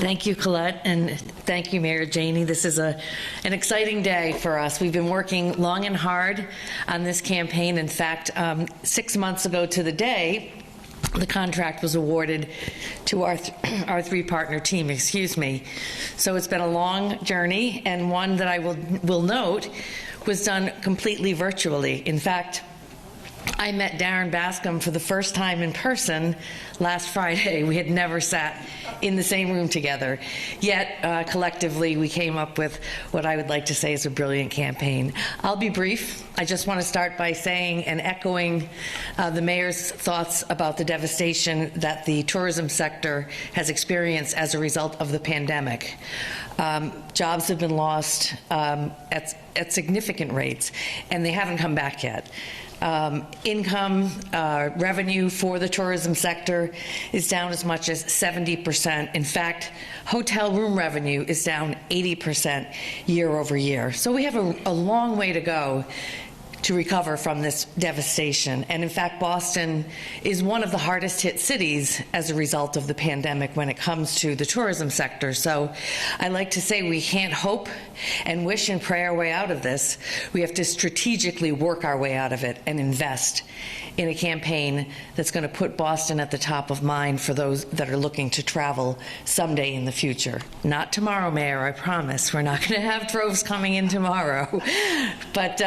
Thank you, Colette, and thank you, Mayor Janey. This is an exciting day for us. We've been working long and hard on this campaign. In fact, 6 months ago to the day, the contract was awarded to our three-partner team, So it's been a long journey, and one that I will note was done completely virtually. In fact, I met Darren Bascom for the first time in person last Friday. We had never sat in the same room together. Yet, collectively, we came up with what I would like to say is a brilliant campaign. I'll be brief. I just want to start by saying and echoing the mayor's thoughts about the devastation that the tourism sector has experienced as a result of the pandemic. Jobs have been lost at significant rates, and they haven't come back yet. Income, revenue for the tourism sector is down as much as 70%. In fact, hotel room revenue is down 80% year over year. So we have a long way to go to recover from this devastation. And in fact, Boston is one of the hardest hit cities as a result of the pandemic when it comes to the tourism sector. So I like to say we can't hope and wish and pray our way out of this. We have to strategically work our way out of it and invest in a campaign that's going to put Boston at the top of mind for those that are looking to travel someday in the future. Not tomorrow, Mayor, I promise. We're not going to have droves coming in tomorrow. But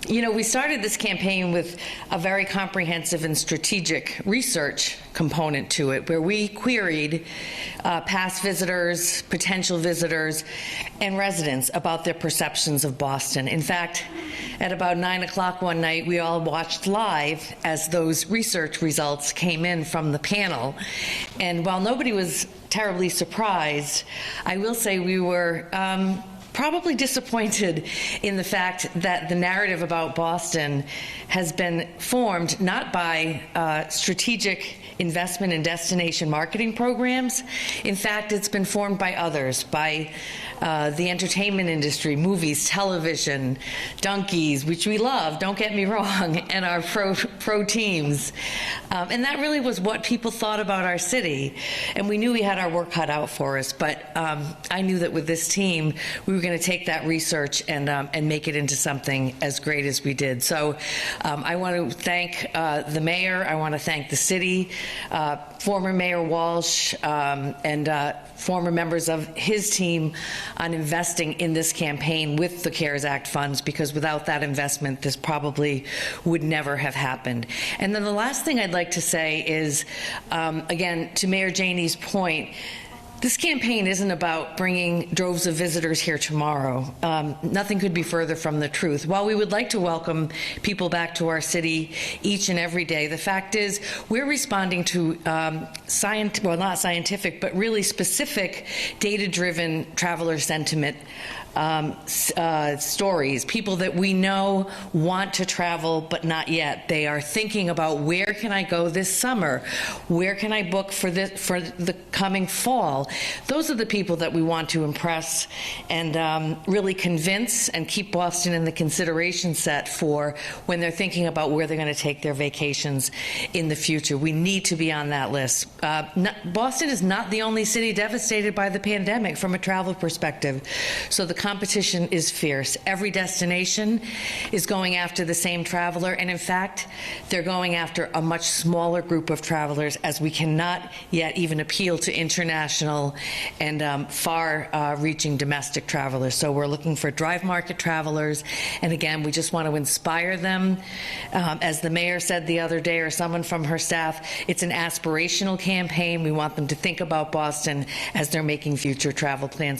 you know, we started this campaign with a very comprehensive and strategic research component to it, where we queried past visitors, potential visitors, and residents about their perceptions of Boston. In fact, at about 9 o'clock one night, we all watched live as those research results came in from the panel. And while nobody was terribly surprised, I will say we were probably disappointed in the fact that the narrative about Boston has been formed not by strategic investment in destination marketing programs. In fact, it's been formed by others, by the entertainment industry, movies, television, donkeys, which we love, don't get me wrong, and our pro teams. And that really was what people thought about our city. And we knew we had our work cut out for us, but I knew that with this team, we were going to take that research and make it into something as great as we did. So I want to thank the mayor, I want to thank the city, former Mayor Walsh, and former members of his team on investing in this campaign with the CARES Act funds, because without that investment, this probably would never have happened. And then the last thing I'd like to say is, again, to Mayor Janey's point, this campaign isn't about bringing droves of visitors here tomorrow. Nothing could be further from the truth. While we would like to welcome people back to our city each and every day, the fact is we're responding to well, not scientific, but really specific data-driven traveler sentiment stories, people that we know want to travel but not yet. They are thinking about, where can I go this summer? Where can I book for the coming fall? Those are the people that we want to impress and really convince and keep Boston in the consideration set for when they're thinking about where they're going to take their vacations in the future. We need to be on that list. Boston is not the only city devastated by the pandemic from a travel perspective. So the competition is fierce. Every destination is going after the same traveler, and in fact, they're going after a much smaller group of travelers, as we cannot yet even appeal to international and far-reaching domestic travelers. So we're looking for drive market travelers, and again, we just want to inspire them. As the mayor said the other day, or someone from her staff, it's an aspirational campaign. We want them to think about Boston as they're making future travel plans.